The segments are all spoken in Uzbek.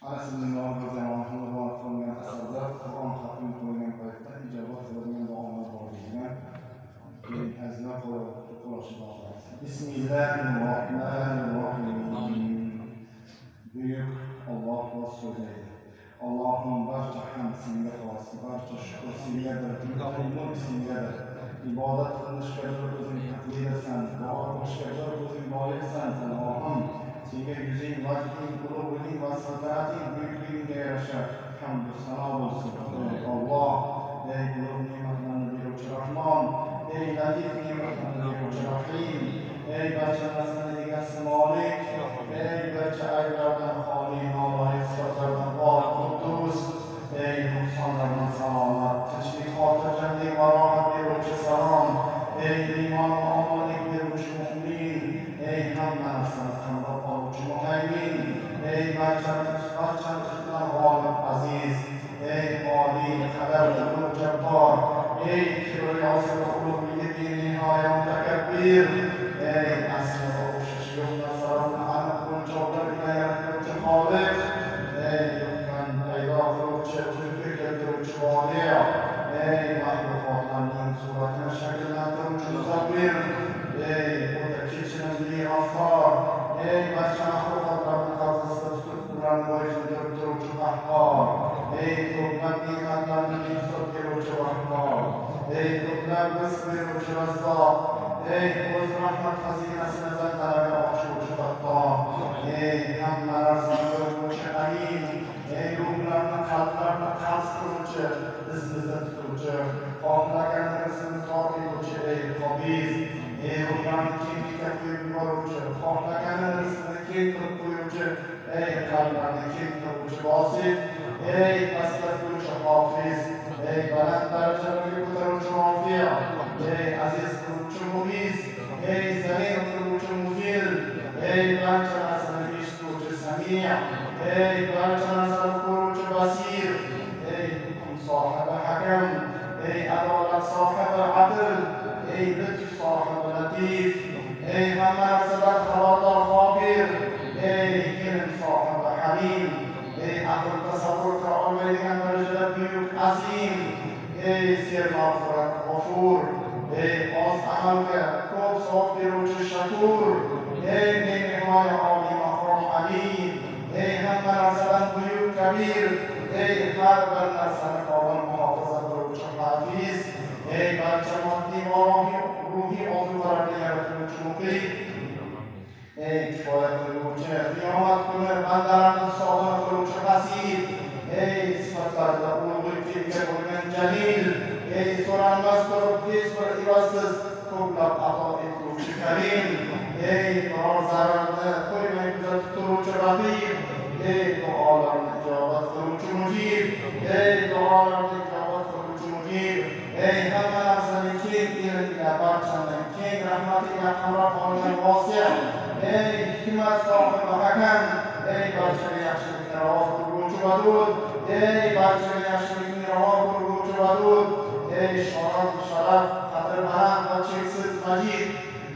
Ana sizning nomingizga muborak qilingan asarda Qur'on taqdim qilingan paytda ijobat qiladigan duolar borligidan keyin azizlar qo'llashmoqdamiz. Bismillahirrohmanirrohim. Buyuk Alloh o'z so'zlaydi. Allohning barcha hamd senga xos, barcha shukr sengadir, mulk sengadir. İbadet qilishga o'zing taqdirsan, duo qilishga o'zing loyiqsan, Allohim. Senga yuzing, vajhing, ulug'liging va saltanating buyukligiga yarasha hamdu sano bo'lsin. Ey Alloh, ey ulug' ne'matlarni beruvchi Rahmon, ey latif ne'matlarni beruvchi Rahim, ey barcha narsalarni egasi Molik, ey barcha ayblardan xoli, noloyiq sifatlardan pok, quddus, ey nuqsonlardan salomat, tinchlik, xotirjamlik va rohat beruvchi Salom, ey iymon va omonlik beruvchi Mu'min, ey hamma narsani qamrab oluvchi Muhaymin, ey barchani ustidan g'olib aziz, ey oliy qadarli jabbor, ey kibriyosi va ulug'ligi benihoya mutakabbir, ey asliga o'xshashi yo'q narsalarni aniq o'lchovlar bilan yaratuvchi Xoliq, ey yo'qdan paydo qiluvchi, vujudga keltiruvchi Voliy, ey maxluqotlarning suratini shakllantiruvchi Musavvir, ey o'ta kechirimli G'affor, ey barcha maxluqotlarni qabzasida tutib ularni bo'ysundirib turuvchi Qahhor, ey ko'plab ne'matlarni behisob beruvchi Vahhor, ey ko'plab rizq beruvchi Razzoq, ey o'z rahmat xazinasini zalzalaga ochuvchi Fattoh, ey hamma narsani ko'ruvchi Alim, ey ruhlarni, qalblarni qabz qiluvchi, izimizda tutuvchi, xohlagan rizqni tor etuvchi, ey Qobiz, ey ruhlarni kenglikka qo'yib yuboruvchi, xohlagan rizqni keng qilib qo'yuvchi, ey qalblarni keng qiluvchi Bosit, ey pastlatuvchi Hofiz, ey baland darajalarga ko'taruvchi Rofiy, ey aziz qiluvchi Muiz, ey zalil qiluvchi Muzil, ey barcha narsani eshituvchi Sami', ey barcha narsani ko'ruvchi Basir, ey hukm sohibi Hakam, ey adolat sohibi Adil, ey lutf sohibi Latif, ey hamma narsadan xabardor Xobir, ey ilm sohibi Halim, ey aql tasavvur qila olmaydigan darajada buyuk Azim, ey sermag'firat G'afur, ey oz amalga ko'p savob beruvchi Shakur, ey benihoya oliy maqom Ali, ey hamma narsadan buyuk Kabir, ey har bir narsani qobil muhofaza qiluvchi Hafiz, ey barcha moddiy va ruhiy orzularni yaratuvchi Muqit, ey kifoya qiluvchi, qiyomat kuni bandalarni hisobini qiluvchi Hasib, ey sifatlarda ulug'likka ega bo'lgan Jalil, ey so'ranmas turib hech bir ivazsiz ko'plab ato etuvchi Karim, ey biror zararni qo'ymay kuzatib turuvchi Raqib, ey duolarni ijobat qiluvchi Mujib, ey duolarni ijobat qiluvchi Mujib, ey hamma narsani keng ilmiga, barchani keng rahmatiga qamrab olgan Vosiy, ey hikmat sohibi Hakam, ey barchaga yaxshilikni ravo ko'rguvchi Vadud, ey barchaga yaxshilikni ravo ko'rguvchi Vadud, ey sharaf, qadr baland va cheksiz Majid,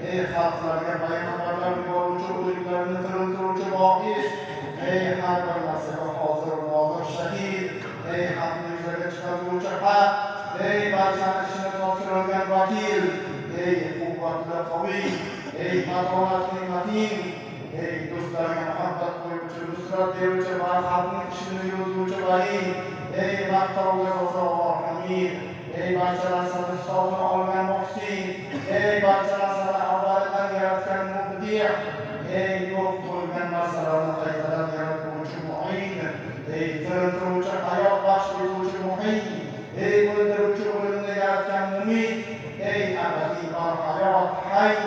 ey xalqlarga payg'ambarlar yuboruvchi, o'liklarni tiriltiruvchi Boqis, ey har bir narsaga hozir nozir Shahid, ey haqni yuzaga chiqaruvchi Haq, ey barchani ishini topshirilgan vakil, ey quvvatli Qoviy, ey matonatli Matin, ey do'stlarga muhabbat qo'yuvchi, nusrat beruvchi va xalqning ishini yurituvchi Vali, ey maqtovga sazovor Hamid, ey barcha narsani hisobini olgan Muhsin, ey barcha narsani avvalidan yaratgan Mubdi', ey yo'q bo'lgan narsalarni qaytadan yaratuvchi Mu'in, ey tiriltiruvchi, hayot baxsh etuvchi Muhit, ey o'ldiruvchi, o'limni yaratgan Mumit, ey abadiy barhayot Hayy,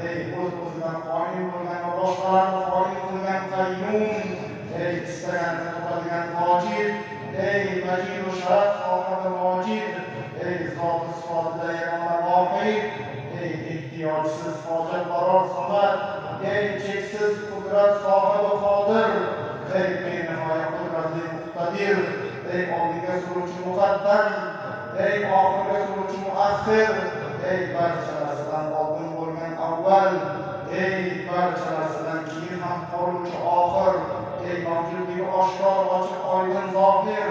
ey o'z-o'zidan qoyim bo'lgan va boshqalarni qoyim qilgan Qayyum, ey istaganini qiladigan Mojid, ey Majid va sharaf sohibi Mojid, ey zoti sifatida yagona Vohid, ey ehtiyojsiz hojatbaror Samad, ey cheksiz qudrat sohibi Qodir, ey benihoya qudratli Muqtadir, ey oldiga suruvchi Muqaddam, ey oxirga suruvchi Muaxxir, ey barcha narsadan oldin bo'lgan Avval, ey barcha narsadan keyin ham qoluvchi Oxir, ey mavjudligi oshkor, ochiq, oydin, zohir,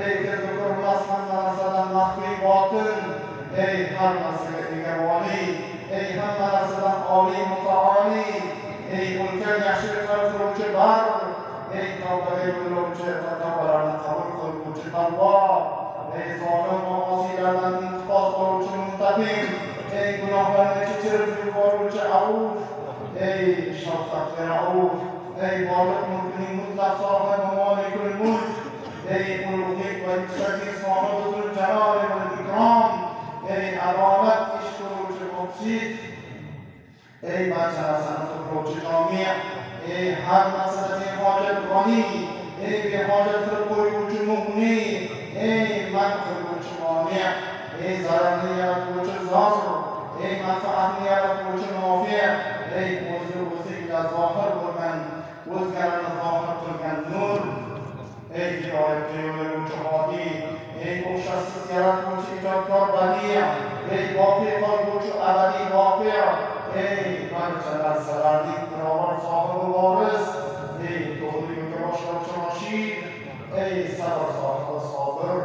ey ko'zga ko'rinmas hamma narsadan maxfiy, botin, ey har narsaga ega voliy, ey hamma narsadan oliy, mutaoli, ey ulkan yaxshiliklar qiluvchi bar, ey tavbaga yo'llovchi va tavbalarni qabul qiluvchi tavvob, ey zolim va osiylardan intiqos oluvchi muntaqim, ey gunohlarni kechirib yuboruvchi avf, ey shafqatli rauf, ey borliq mulkining mutlaq sohibi molikul mulk, ey ulug'lik va yuksaklik sohibi zul jaloli val ikrom, ey adolat ish ko'ruvchi muqsit, ey barcha narsani to'plovchi jomi', ey har narsada behojat g'aniy, ey behojat qilib qo'yuvchi mughni, ey man qiluvchi moni', ey zararni yaratuvchi zor, ey manfaatni yaratuvchi nofi', ey o'zingda zohir bo'lgan, o'zgalarni zohir qilgan nur, ey hidoyatga yo'llovchi hodiy, ey o'xshashsiz yaratuvchi ijodkor badiy, ey voqe qolguvchi abadiy voqe, ey barcha narsalarning barobar sohibi voris, ey to'g'ri yo'lga boshlovchi roshid, ey sabr sohibi sobir.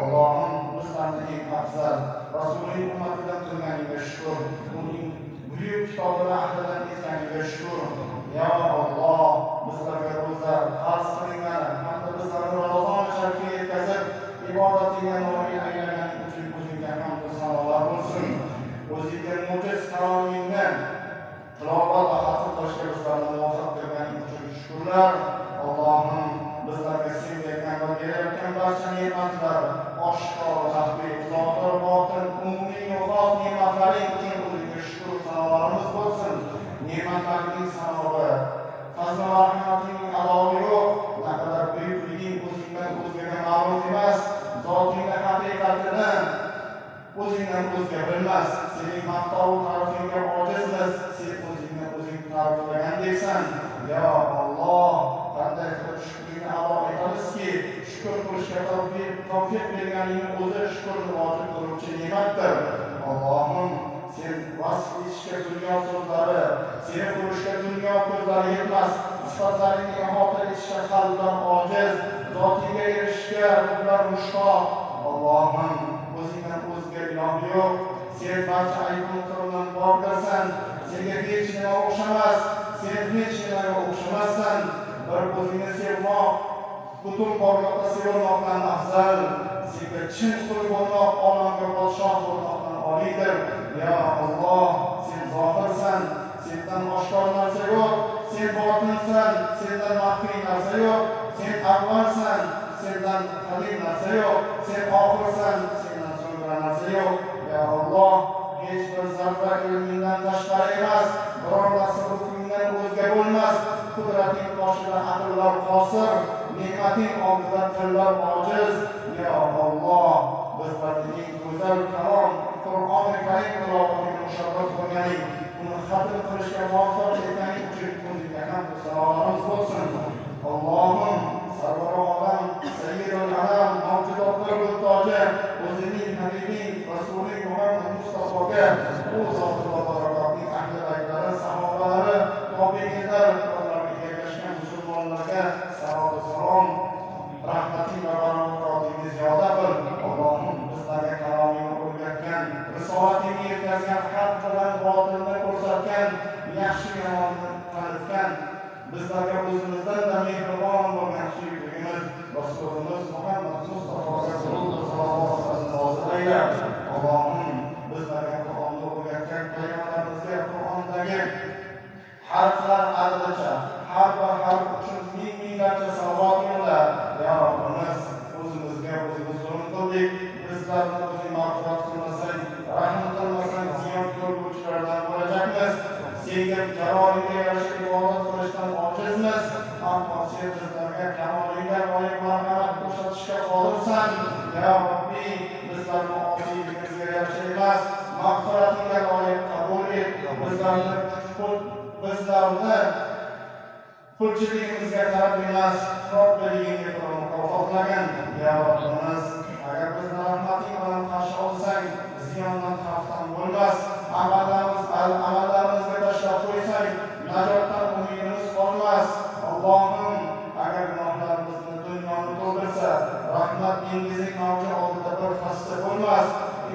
Allohim bizlarni eng afzal rasuling ummatidan qilganiga shukr, uning buyuk kitobini ahlidan etganiga shukr. Ya Alloh, bizlarga ro'za farz qilingan hamda bizlarni Ramazon sharifiga yetkazib ibodatingga noil aylagan uchun o'zingga hamd va sanolar bo'lsin. O'zingga mo'jiz kalomingni tilovat va xatm qilishga bizlarni muvaffaq qilganing uchun shukrlar. Allohim bizlarga sen bergan va berayotgan barcha ne'matlar, oshkor, maxfiy, zohir, botin, umumiy va xos ne'matlaring uchun o'zingga shukr sanolarimiz bo'lsin. Ne'matlarning sanovi, fazl va rahmatingning adoli yo'q. Naqadar buyukliging o'zingdan o'zgaga ma'lum emas. Zotingni haqiqatini o'zingdan o'zga bilmas. Sening maqtov tarifingga ojizmiz. Sen o'zingni o'zing ta'riflagandeksan. Ya Alloh, qanday qilib shukringni ado etamizki, shukr qilishga tavfiq berganingni o'zi shukrni vojib qiluvchi ne'matdir. Allohim, sen vasf etishga dunyo so'zlari, seni ko'rishga dunyo ko'zlari yetmas, sifatlaringni ihota etishga qalblar ojiz, zotingga erishishga ruhlar mushtoq. Allohim, o'zingdan o'zga iloh yo'q, sen barcha ayb-nuqsondan pokdirsan, senga hech nima o'xshamas, sen hech nimaga o'xshamassan. Bir o'zingni sevmoq, butun borliqda sevilmoqdan afzal, senga chin qul bo'lmoq, olamga podshoh bo'lmoqdan oliydir. Ya Alloh, sen zohirsan, sendan oshkor narsa yo'q, sen botinsan, sendan maxfiy narsa yo'q, sen avvalsan, sendan qadim narsa yo'q, sen oxirsan, sendan so'ngra narsa yo'q. Ya Alloh, hech bir zarra ilmingdan tashqari emas, biror narsa hukmingdan o'zga bo'lmas. Qudrating boshida aqllar qosir, ne'mating oldida tillar ojiz. Ya Alloh, bizlarning eng go'zal kalom Qur'oni Karim tilovatiga musharraf bo'lganing, uni xatm qilishga muvaffaq etganing uchun o'zingga hamd va sanolarimiz bo'lsin. Allohim, sarvar olam, sayyidul alam, mavjudotlar muhtoji, o'zining habibing, rasuling Muhammad Mustafoga, u zot va barakotning ahli baytlari, sahobalari, tobiinlar, ularga ergashgan musulmonlarga salom va salom, rahmating va barokatingni ziyoda qil. Allohim, bizlarga kalomingni o'rgatgan, risolatingni yetkazgan, haq bilan botilni ko'rsatgan, yaxshi yomonni tanitgan, bizlarga o'zimizdan da mehribon bo'lgan suyuklimiz Rasulimiz Muhammad Mustafoga sallallohu alayhi vasallam nozil ayla. Allohim, bizlarga Qur'onni o'rgatgan payg'ambarimizga Qur'ondagi harflar adadicha har bir harf uchun ming-minglarcha salovat yo'lla. Ya Robbimiz, o'zimizga o'zimiz zulm qildik, bizlarni o'zing mag'firat qilmasang, rahm qilmasang, ziyon ko'rguvchilardan bo'lajakmiz. Senga jalolingga yarasha ibodat qilishdan ojizmiz, ammo sen bizlarga kamolingga loyiq marhamat ko'rsatishga qodirsan. Ya Robbi, bizlarni osiyligimizga yarasha emas, mag'firatingga loyiq qabul et. Bizlarni pulchiligimizga qarab emas, Robbiligingga ko'ra mukofotlagin. Ya Robbimiz, agar bizni rahmating bilan qarshi olsang, ziyondan xavfdan bo'lmas. Amallarimizga tashlab qo'ysang, najotdan umidimiz qolmas. Allohim, agar gunohlarimizni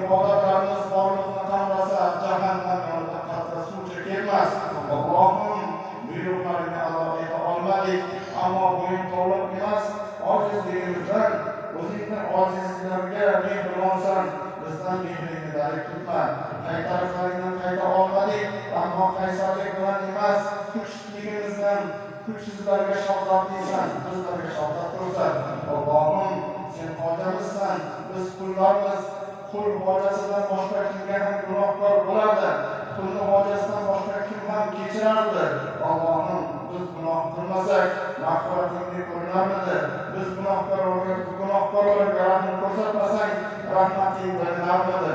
ibodatlarimiz borliqni qamrasa, jahannam yonida qatra suv chekilmas. Allohim, buyruqlaringni ado eta olmadik, ammo bo'yin tovlab emas, ojizligimizdan o'zingni ojizliklarga mehribonsan, bizdan mehringni darik tutma. Qaytarishlaringdan qayta olmadik, ammo qaysarlik bilan emas, kuchsizligimizdan kuchsizlarga shafqatlisan, bizlarga shafqat qilsan. Allohim, sen hojamizsan, biz qullarmiz. Qul hojasidan boshqa kimga ham gunohkor bo'ladi. Qulni hojasidan boshqa kim ham kechirardi. Allohim, biz gunoh qilmasak, mag'firatingga ko'rinarmidi? Biz gunohkorlarga rahm ko'rsatmasang, rahmating bilinarmidi?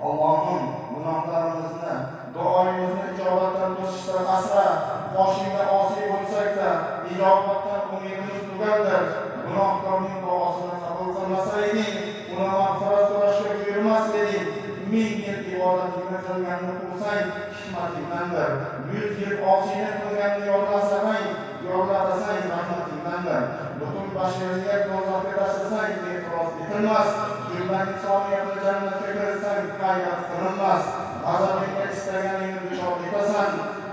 Allohim, gunohlarimizni, duoyimizni ijobatdan to'sishdan asra. Boshingda osiy bo'lsak-da, ijobatdan umidimiz tugandir. Gunohkorning duosini qabul qilmasa eding, uni mag'firat so'rashga buyurmas eding. 1000 yil ibodatingni qilganni qo'ysang, hikmatingdandir. 100 yil osiylik qilganni yodlasang, rahmatingdandir. Butun bashariyat do'zaxga tashlasang, e'tiroz etilmas. Jumla insoniyatni jannatga kiritsang, qayrat qilinmas. G'azabingga istaganingni duchor etasan.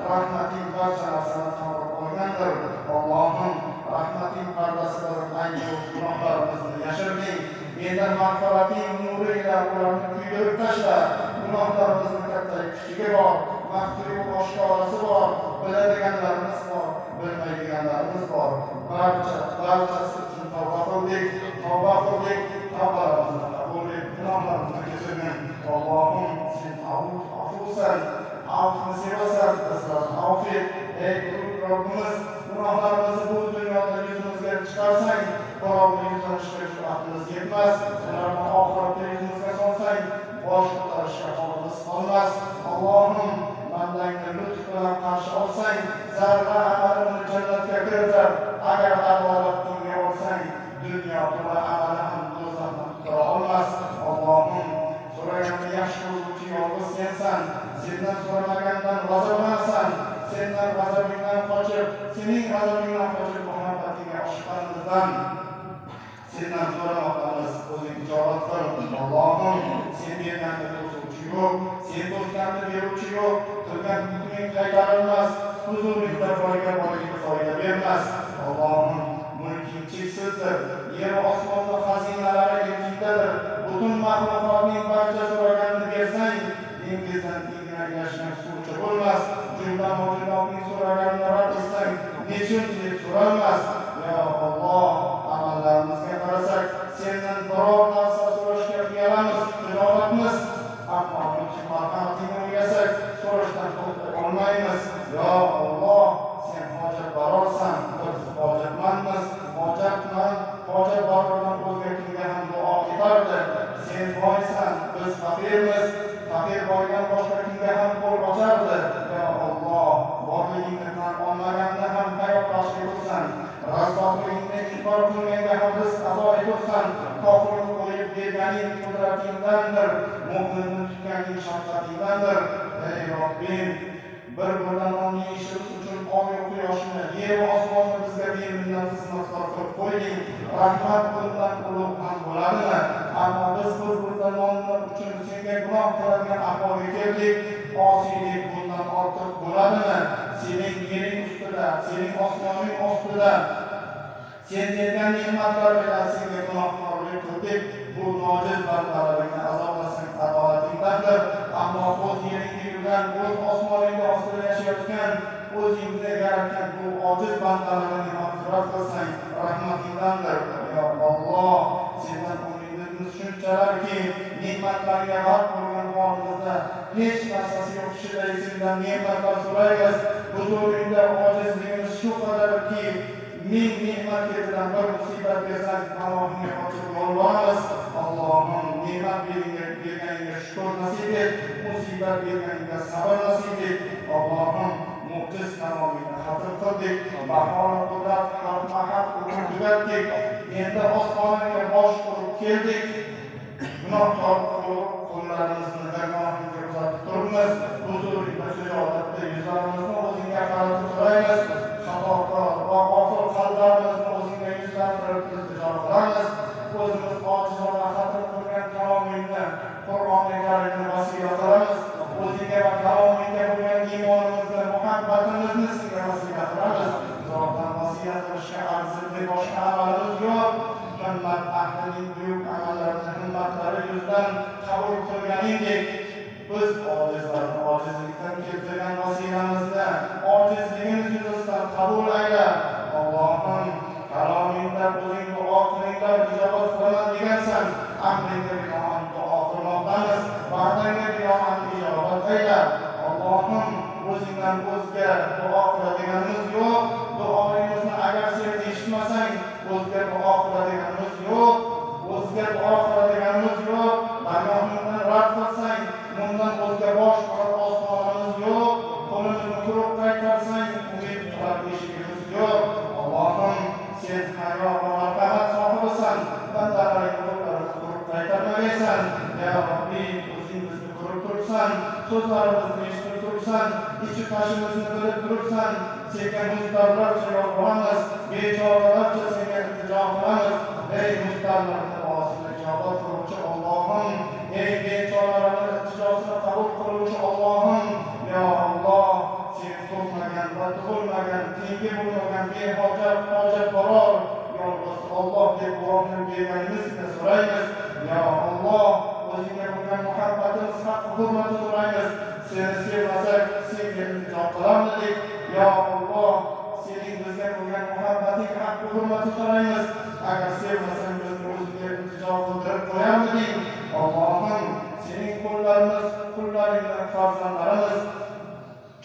Rahmating barcha narsani qamrab olgandir. Allohim, rahmating pardasidan ayni gunohlarimizni yashirding. Mendan mag'firating nuri ila ularni kuydirib tashla. Gunohlarimizni katta kichigi bor, maxfiy oshkorasi bor, biladiganlarimiz bor, bilmaydiganlarimiz bor. Barchasi uchun tavba qildik, tavbalarimizni qabul et, gunohlarimizni kechirgin. Allohim, sen afusan, afvni sevasan, bizlarni afv et. Ey Robbimiz, gunohlarimizni bu dunyoda yuzimizga chiqarsang, Qur'onni yuzlanishga jur'atimiz yetmas. Ularni oxiratda yuzimizga solsang, bosh ko'tarishga holimiz qolmas. Allohim, bandangni lutf bilan qarshi olsang, zarra amalimni jannatga kiritar. Agar adolatga olsang, dunyo to'la amali ham do'zaxdan qutqara olmas. Allohim, so'raganni yaxshi ko'ruvchi yolg'iz sensan. Sendan so'ramagandan g'azablanasan. Sendan g'azabingdan qochib, sening g'azabingdan qochib muhabbatingga oshiqqanimizdan sendan so'ramoqdamiz, o'zing ijobat qil. Allohim, sen berganni to'suvchi yo'q, sen to'sganni beruvchi yo'q. Qilgan hukming qaytarilmas, huzuringda boyga foyda bermas. Allohim, mulking cheksizdir, yer osmonning xazinalari elingdadir. Butun maxluqotning barcha so'raganini bersang, dengizdan engaklashgan suvchi bo'lmas. Jumla mavjudotning so'raganini rad etsang, nechun deb so'ralmas. Ya Alloh, amallarimizga qarasak, sendan biror narsa so'rashga uyalamiz, xijolatmiz. Ammo marhamatingni o'ylasak, so'rashdan to'xtay olmaymiz. Ya Alloh, sen hojatbarorsan, biz hojatmandmiz. Hojatbarordan o'zga kimga ham duo etardi. Sen boysan, biz faqirmiz. Faqir boydan boshqa kimga ham qo'l ochardi. Ya Alloh, borligingni tan olmaganda ham hayot baxsh etursan. Razzoqligingni inkor qilganga ham rizq ato etursan. Kofirni qo'yib berganing qudratingdandir. Mu'minni tutganing shafqatingdandir. Ey Robbim, bir-biridan nonni yeyishimiz uchun oy quyoshni, yer va osmonni bizga beminnat xizmatkor qilib qo'yding. Rahmat bundan ulug' ham bo'ladimi? Ammo biz bir-biridan nonni uchun senga gunoh qiladigan ahvolga keldik. Osiylik bundan ortiq bo'ladimi? Sening yering ustida, sening osmoning ostida sen bergan ne'matlar bilan senga gunohkorlik qildik. Bu nojiz bandalaringni azoblasang adolatingdandir. Ammo o'z yeringda yurgan, o'z osmoningda ostida yashayotgan, o'zingni yaratgan bu ojiz bandalaringni mag'firat qilsang, rahmatingdandir. Ya Alloh, sendan umidimiz shunchalarki, ne'matlarga g'arq bo'lgan holimizda hech narsasi yo'q kishiday sendan ne'matlar so'raymiz. Huzuringda ojizligimiz shu qadarki, 1000 ne'mat ketidan bir musibat bersang, panohingga qochib yolvoramiz. Allohim, ne'mat berganiga shukr nasib et, musibat berganiga sabr nasib et. Allohim, mu'jiz kalomingni xatm qildik, bahona qudrat haq hukm tugatdik. Endi osmonga bosh urib keldik. Gunohkor qo'llarimizni dargohingga uzatib turibmiz. Huzuringda shijoatda yuzlarimizni o'zingga qaratib so'raymiz. Xatokor va g'ofil qalblarimizni o'zingga yuzlantirib iltijo qilamiz. O'zimiz ojizona xatm qilgan kalomingni qilishga arzirli boshqa amalimiz yo'q. Himmat ahlining buyuk amallarini himmatlari yuzidan qabul qilganingdek, biz ojizlarni ojizlikdan keltirgan vasilamizni ojizligimiz yuzasidan qabul ayla. Allohim, kalomingda o'zing duo qilinglar, ijobat qilaman degansan. Amringga binoan duo qilmoqdamiz. Va'dangga binoan ijobat ayla. Allohim, o'zingdan o'zga duo qiladiganimiz yo'q. Duoimizni agar sen eshitmasang, o'zga duo qiladiganimiz yo'q. O'zga duo qiladiganimiz yo'q. Dargohingdan rad qilsang, bundan o'zga bosh qo'yib osmonimiz yo'q. Qo'limizni quruq qaytarsang, umid qilar eshigimiz yo'q. Allohim, sen hayo va marhamat sohibisan. Bandalaring qo'llarini quruq qaytarmaysan. Ya Robbi, o'zing bizni ko'rib turibsan, so'zlarimizni eshitib turibsan, ichi tashimizni bilib turibsan. Senga mustarlarcha yolboramiz, bechoralarcha senga iltijo qilamiz. Ey mustarlarni duosini ijobat qiluvchi Allohim, ey bechoralarning iltijosini qabul qiluvchi Allohim, ya Alloh, sen tug'magan va tug'ilmagan, tengi bo'lmagan hojat boror, yolg'iz Alloh deb duoni berganimizga so'raymiz. Ya Alloh, o'zingga bo'lgan muhabbatimiz haqq hurmati so'raymiz. Seni sevmasak, senga iltijo qilarmidik? Ya Alloh, sening bizga bo'lgan muhabbating haqq hurmati so'raymiz. Agar sevmasang bizni o'zingga iltijo qildirib qo'yarmidik? Allohim, sening qullaringning farzandlarimiz,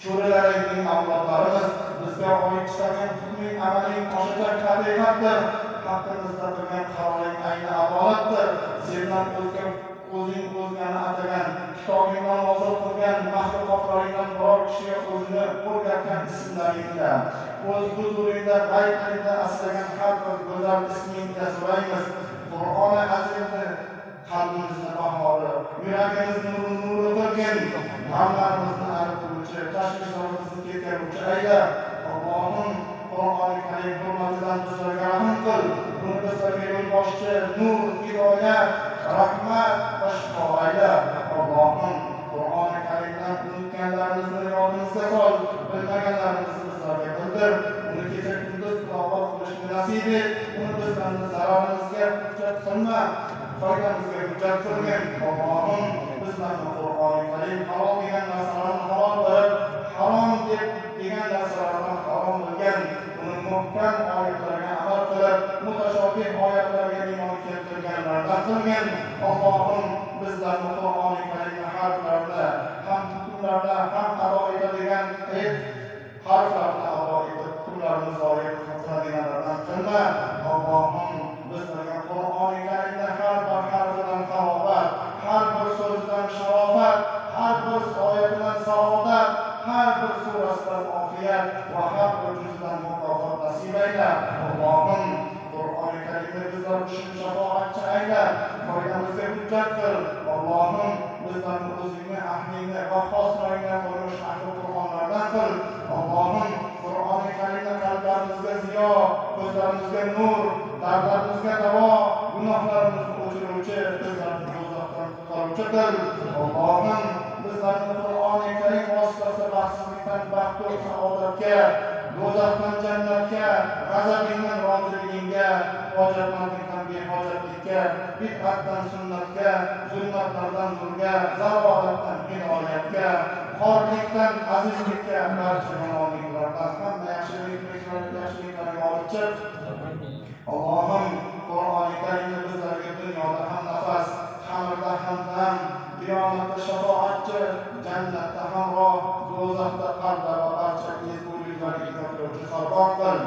cho'rilaringning avlodlarimiz, bizga oid chiqargan hukming amaling oshida haqiqatdir. Haqqimizda qilgan qaroring ayni adolatdir. Sendan o'zing o'zgani atagan, kitobingdan nozil qilgan maxluqotlaringdan biror kishiga o'zini o'rgatgan ismlaringda, o'z huzuringda g'aybingda asragan har bir go'zal ismingda so'raymiz. Qur'oni azimni qalbimizni bahori, yuragimizni nuri qilgin, g'amlarimizni arituvchi, tashvishlarimizni ketkazuvchi ayla. Allohim, Qur'oni karim hurmatidan bizlarga rahm qil. Buni bizlarga yo'lboshchi, nur, hidoyat, rahmat va shifo ayla. Allohim, Qur'oni karimdan unutganlarimizni yodimizga sol, bilmaganlarimizni bizlarga bildir. Uni kecha kunduz tilovat qilishni nasib et. Uni bizlarni zararimizga hujjat qilma, foydamizga hujjat qilgin. Allohim, bizlarni Qur'oni karim halol degan narsalarni halol bilib, harom degan narsalardan harom bilgan, uni muhkam oyatlarga amal qilib, mutashobih oyatlarga iymon keltirganlardan qilgin. Allohim, bizlarni Qur'oni karim harflarida, ham hukmlarda, ham ado etadigan harflarni ado etib, kunlarimiz zoyi qiladiganlardan qilma. Allohim, bizlarga Qur'oni karimda har bir harfidan halovat, har bir so'zdan sharofat, har bir oyatidan saodat, har bir surasidan ofiyat va har bir juzdan mukofot nasib ayla. Allohim, Qur'oni karimda bizlar uchun shafoatchi ayla, foydamizga hujjat qil. Allohim, bizlarni o'zingni ahdingni va xoslaringdan qo'ymish ahli Qur'onlardan qil. Allohim, Qur'oni karimda qalblarimizga ziyo, ko'zlarimizga nur, dardlarimizga davo, gunohlarimizni o'chiruvchi, bizlarni do'zaxdan qutqaruvchi qil. Allohim, bizlarni Qur'oni karim vositasida baxtsizlikdan baxtu saodatga, do'zaxdan jannatga, g'azabingdan roziligingga, hojatmandlikdan behojatlikka, bid'atdan sunnatga, zulmatlardan nurga, zalolatdan hinoyatga, xorlikdan azizlikka, barcha yomonliklardan hamma yaxshiliklarga olib chiq. Allohim, Qur'oni karimni bizlarga dunyoda ham nafas, qabrda ham dam, qiyomatda shafoatchi, jannatda hamroh, do'zaxda parda va barcha ezguliklarga itoat qiluvchi sargon qil.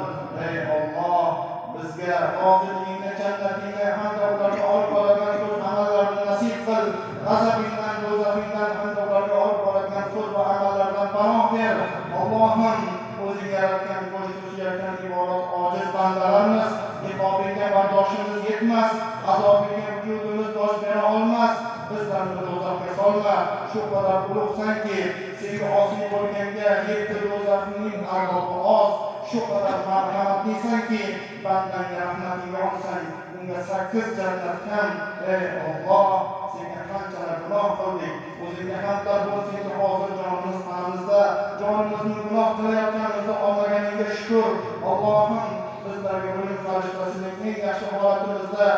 Ey Alloh, bizga roziligingni, jannatingga hamda ularga olib boradigan so'z amallarni nasib qil. G'azabingdan, do'zaxingdan hamda ularga olib boradigan so'z va amallardan panoh ber. Allohim, o'zing yaratgan, go'sht suyakdan iborat ojiz bandalarimiz, iqobingga bardoshimiz yetmas, azobingga vujudimiz dosh bera olmas. Bizlarni do'zaxga solma, shu qadar ulug'sanki, senga osiy bo'lganga 7 do'zaxning azobi oz, shu qadar marhamatlisanki, bandangga rahmatingga olsang, unga 8 jannat ham. Ey Alloh, senga qanchalar gunoh qildik, o'zingga hamdlar bo'lsinki, hozir jonimiz tanamizda, jonimizni gunoh qilayotganimizni olmaganingga shukr. Allohim, bizlarga o'lim farishtasining eng yaxshi holatimizda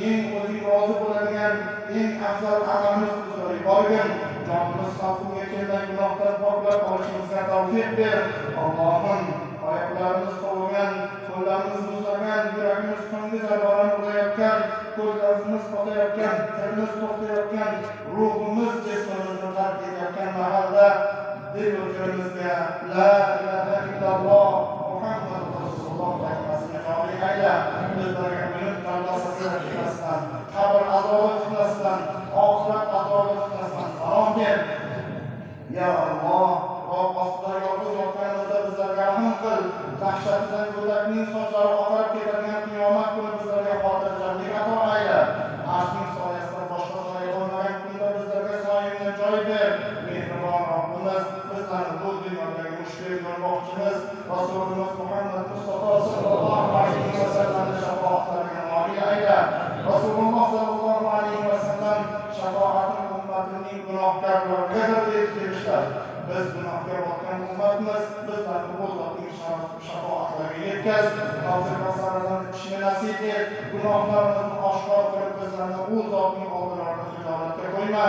eng o'zing rozi bo'ladigan eng afzal amalimiz uzra yuborgin. Jonimiz qalbimga kelgan gunohdan poklab olishimizga tavfiq ber. Allohim, oyoqlarimiz sovigan, qo'llarimiz muzlagan, yuragimiz so'nggi zarbalarni urayotgan, ko'zlarimiz qotayotgan, tilimiz to'xtayotgan, ruhimiz jismimizni tark etayotgan mahalda dil o'tirimizga la ilaha illalloh Muhammad Rasululloh kalimasini joriy ayla. Bizlarga o'lim tallasasi fitnasidan, qabr azobi fitnasidan, oxirat azobi fitnasidan harom ber. Ya Alloh, rob ostida yolg'iz yotganimizda bizlarga rahm qil. Dahshatidan go'dakning sochlari oqarib ketadigan qiyomat kuni bizlarga xotirjamlik ato ayla. Arshning soyasida boshqa soya bo'lmagan kunda bizlarga soyingdan joy ber. Mehribon Robbimiz, bizlarni bu dunyodagi mushkul yo'lboqchimiz Rasulimiz Muhammad Mustafa sallallohu alayhi va sallamning shafoatlariga noil ayla. Rasululloh sallallohu alayhi va sallam shafoatin ummatining gunohkorlarigadir deb kelishlar. Biz gunohkor bo'lgan ummatimiz, bizlarni o'z Zotning shafoatlariga yetkaz. Hozir masaladan ishni nasib et. Gunohlarimizni oshkor qilib bizlarni o'z Zotning oldilarida hijolatga qo'yma.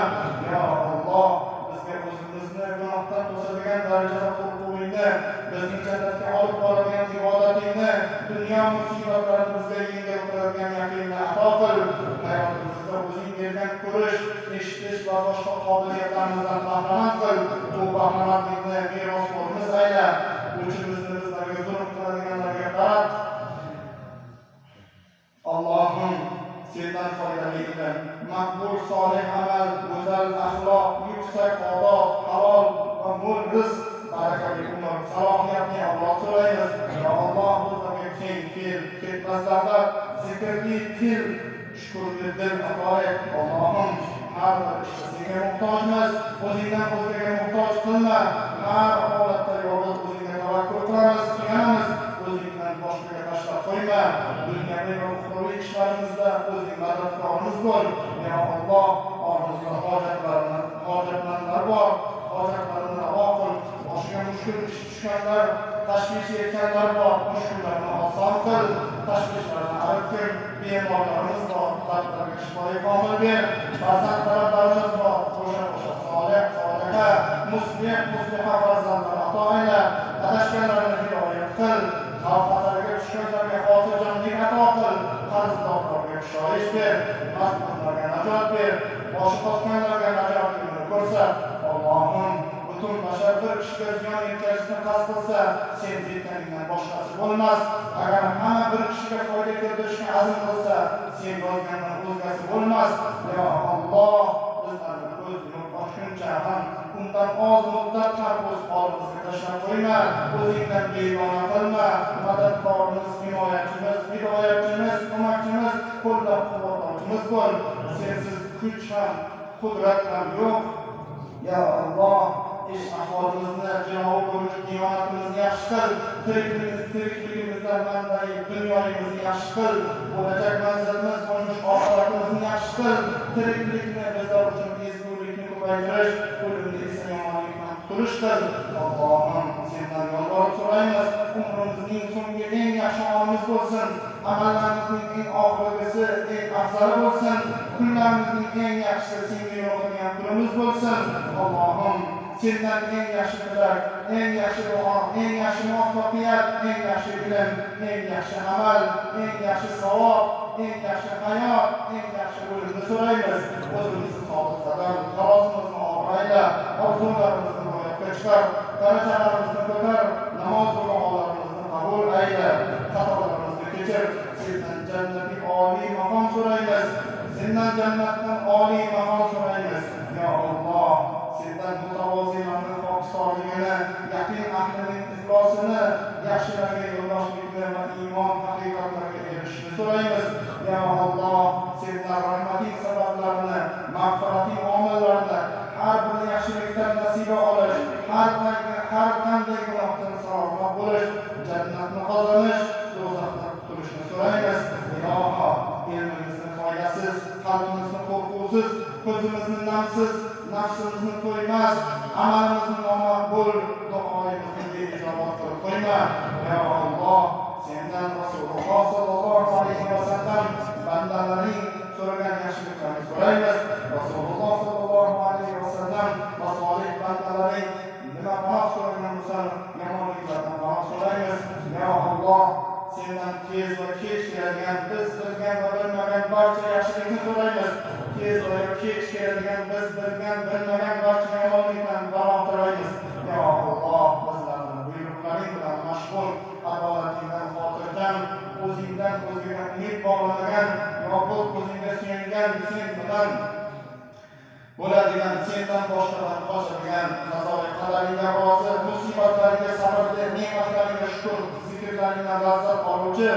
Ya Alloh, bizga o'zimizni gunohdan to'sadigan darajada qo'rquvingni, bizni jannatga olib boradigan ibodatingni, dunyo musibatlarimizga yengil qiladigan yaqinni ato qil. Hayotimizda o'zing bergan ko'rish, eshitish va boshqa qobiliyatlarimizdan bahramand qil. Bu bahramandlikni merosxo'rimiz ayla. O'chimizni bizlarga zulm qiladiganlarga qarat. Allohim, sendan foydali ilm, maqbul solih amal, go'zal axloq, yuksak odob, halol va mo'l rizq, barakali umr, salohiyatni Alloh so'raymiz. Ya Alloh, bizlarga keng fe'l, ketmas davlat, zikrli til, shukrli dil ato et. Allohim, har bir ishda senga muhtojmiz, o'zingdan o'zgaga muhtoj qilma. Har holatda yolg'iz o'zingga tavakkul qilamiz, suyanamiz, o'zingdan boshqaga tashlab qo'yma. Dunyoviy va uxroviy ishlarimizda o'zing madadkorimiz bo'l. Ya Alloh, orzumizda hojatmandlar bor, hojatlarini ravo qil. Boshiga mushkul ish tushganlar, tashvish yetganlar bor, mushkullarni oson qil, tashvishlarni artgin. Bemorlarimiz bor, dardlarga shifoyi komil ber. Farzand talablarimiz bor, o'sha solih, soliha, musliha farzandlar ato ayla. Adashganlarni hidoyat qil. Xavf-xatarga tushganlarga xotirjamlik ato qil. Qarzdorlarga kushoyish ber. Mazlumlarga najot ber. Boshi qotganlarga najot yo'lini ko'rsat. Allohim, butun bashar bir kishiga ziyon yetkazishni qasd qilsa, sen yetganingdan boshqasi bo'lmas. Agar hamma bir kishiga foyda keltirishga azm qilsa, sen yozgandan o'zgasi bo'lmas. Ya Alloh, bizlarni ko'z yumib ochguncha ham undan oz muddat ham o'z holimizga tashlab qo'yma. O'zingdan begona qilma. Madadkorimiz, himoyachimiz, hidoyatchimiz, ko'makchimiz, qo'llab-quvvatlovchimiz bo'l. Sensiz kuch ham, qudrat ham yo'q. Ya Alloh, ish ahvolimizni, jinoiy ko'rish diyonatimizni yaxshi qil. Tirikligimizdan manbai dunyomizni yaxshi qil. Bo'lajak manzilimiz, qo'nish oxiratimizni yaxshi qil. Tiriklikni bizlar uchun ezgulikni ko'paytirish, o'limni esa yomonlikdan qutulish qil. Allohim, sendan yolvorib so'raymiz, umrimizning so'nggi eng yaxshi onimiz bo'lsin. Amallarimizning eng oxirgisi, eng afzali bo'lsin. Kunlarimizning eng yaxshisi senga yo'qolgan kunimiz bo'lsin. Allohim, sendan eng yaxshi tilak, eng yaxshi duo, eng yaxshi muvaffaqiyat, eng yaxshi ilm, eng yaxshi amal, eng yaxshi savob, eng yaxshi hayot, eng yaxshi o'limni so'raymiz. O'zimizni sobit qadam, tarozimizni og'ir ayla, orzularimizni ro'yobga chiqar, darajalarimizni ko'tar, namoz va duolarimizni qabul ayla, xatolarimizni kechir. Sendan jannatning oliy maqom so'raymiz. Sendan jannatdan oliy maqom so'raymiz. Ya Alloh, sendan mutavoziylarning pokistonligini, yaqin ahlining iflosini, yaxshilarga yo'ldoshlikni va iymon haqiqatlariga erishishni so'raymiz. Ya Alloh, sendan rahmating sabablarini, mag'firating omillarini, har bir yaxshilikdan nasiba olish, har qanday gunohdan salomat bo'lish, jannatni qozonish, do'zaxdan qutulishni so'raymiz. Iloho, ilmimizni foydasiz, qalbimizni qo'rquvsiz, ko'zimizni namsiz, nafsimizni to'ymas, amalimizni nomaqbul, duoyimizni beijobat qilib qo'yma. Ya Alloh, sendan Rasululloh sallallohu alayhi va sallam bandalarining so'ragan yaxshiliklarini so'raymiz. Rasululloh sallallohu alayhi va sallam va solih bandalarining nima panoh so'ragan bo'lsa, yomonliklardan panoh so'raymiz. Ya Alloh, sendan tez va kech keladigan, biz bilgan va bilmagan barcha yaxshilikni so'raymiz. Tez va kech keladigan, biz bilgan, bilmagan barcha yomonlikdan panoh tilaymiz. Ya Alloh, bizlarni buyruqlaring bilan mashg'ul, adolatingdan xotirjam, o'zingdan o'zgaga umid bog'lamagan, yopiq o'zingga suyangan, sen bilan bo'ladigan, sendan boshqadan qochadigan, qazoi qadaringga rozi, musibatlariga sabrli, ne'matlaringga shukr, zikrlaringdan lazzat oluvchi,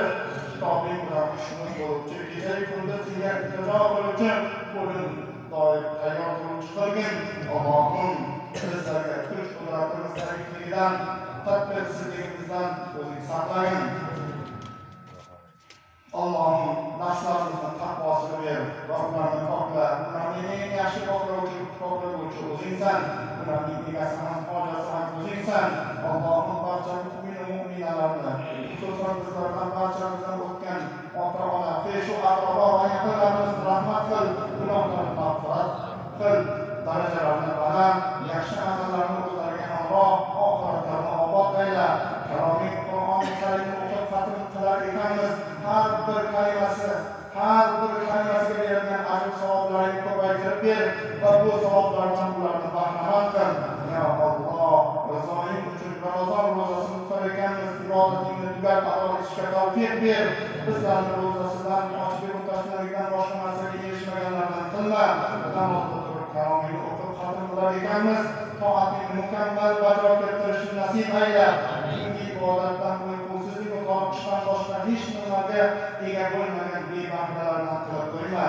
kitobing bilan xushnud bo'luvchi, kecha-yu kunduz senga iltijo qiluvchi, qo'lin doim tayyor qiluvchi qilgin. Allohim, bizlarga kuch-qudratimiz zaifligidan, tadbirsizligimizdan o'zing saqlagin. Allohim, nafslarimizni taqvosini ber, ularni pokla, ularning eng yaxshi poklovchi o'zingsan, ularning egasi ham, hojasi ham o'zingsan. Allohim, barcha mu'min-mu'minalarni, xususan bizlardan barchamizdan o'tgan ota-ona, peshu aqrabo va yaqinlarimizni rahmat qil, gunohlarni mag'firat qil, darajalarini baland, yaxshi amallarni o'zlariga hamroh, oxiratlarni obod ayla. Kaloming Qur'oni Karimni o'qib xatm qilar ekanmiz. Har bir kalimasiga berilgan ajr savoblarini ko'paytirib ber va bu savoblardan ularni bahramand qil. Ya Alloh, rizoing uchun Ramazon ro'zasini tutar ekanmiz. Ibodatingni tugal ado etishga tavfiq ber. Bizlarni ro'zasidan ochlik va tashnalikdan boshqa narsaga erishmaganlardan qilma. Namozda turib kalomingni o'qib xatm qilar ekanmiz. Toatingni mukammal bajo keltirishni nasib ayla. Chunki ibodatdan uyqusizlik va qo'rqishdan boshqa hech nimaga ega bo'lmagan bebahralardan qilib qo'yma.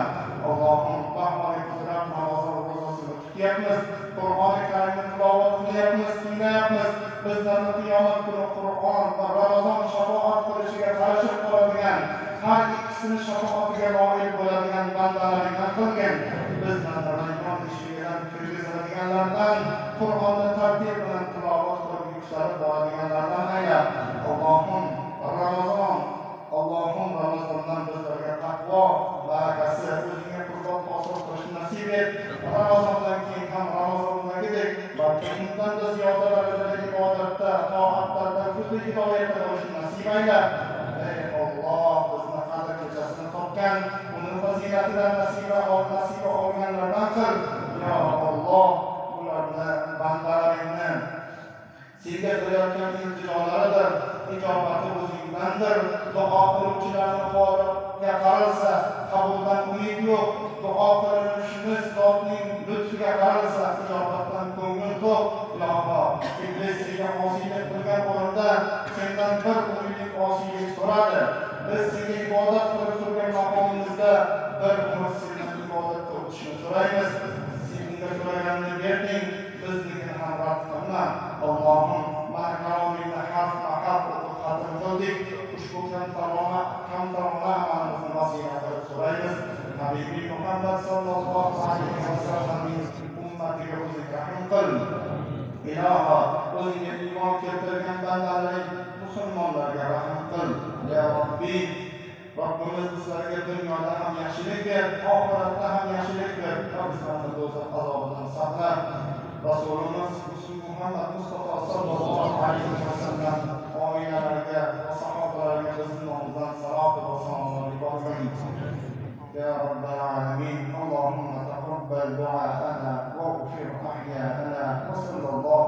Allohim, bahoriy qudrat Ramazon ro'zasini tutyapmiz. Qur'oni Karimni tilovat qilyapmiz, tinglayapmiz. Bizlarni qiyomat kuni Qur'on va Ramazon shafoat qilishiga qarashib qoladigan, har ikkisini shafoatiga loyiq bo'ladigan bandalaringdan qilgin. Bizlarni Raymon eshigidan kirgizadiganlardan, Qur'onni tartib bilan tilovat qilib yuksalib boradiganlardan ayla. Allohim, Ramazondan bizlarga taqvo, barakasi, o'zingga qurbon hosil qilishni nasib et. Ramazondan keyin ham Ramazondagidek, balki undan da ziyoda darajadagi ibodatda, toatlarda, kuchli hidoyatda bo'lishni nasib ayla. Ey Alloh, bizni qadr kechasini topgan, uni fazilatidan nasiba olganlardan qil. Ya Alloh, ularni bandalaringni senga qilayotgan iltijolaridir, ijobati o'zingdandir. Duo qiluvchilarni holiga qaralsa, qabuldan umid yo'q. Duo qilinishimiz zotning lutfiga qaralsa, ijobatdan ko'ngil to'q. Iloho, iblis senga osiylik qilgan o'rinda sendan bir umidlik osiylik so'radi. Biz senga ibodat qilib turgan maqomimizda bir umr sendan ibodatga o'tishni so'raymiz. Senga so'raganni berding, biznikini ham rad qilma. Allohim, mana kalomingni harf-harf o'qib xatm qildik. Ushbu kamtarona amalimizni vasila qilib so'raymiz. Nabiy Muhammad sallallohu alayhi va sallamning ummatiga o'zing rahim qil. Iloho, o'zingga iymon keltirgan bandalaring musulmonlarga rahim qil. Ya Robbi, Robbimiz bizlarga dunyoda ham yaxshilik ber, oxiratda ham yaxshilik ber. Bizlarni do'zax azobidan saqla. Rasulimiz Muhammad Mustafa sallallohu alayhi va sallam oilalariga va sahobalariga bizning nomimizdan salovat va salomlar yuboring. Ya Rabbal alamin, Allohumma taqabbal du'aana wa ighfir ahyaana wa sallallohu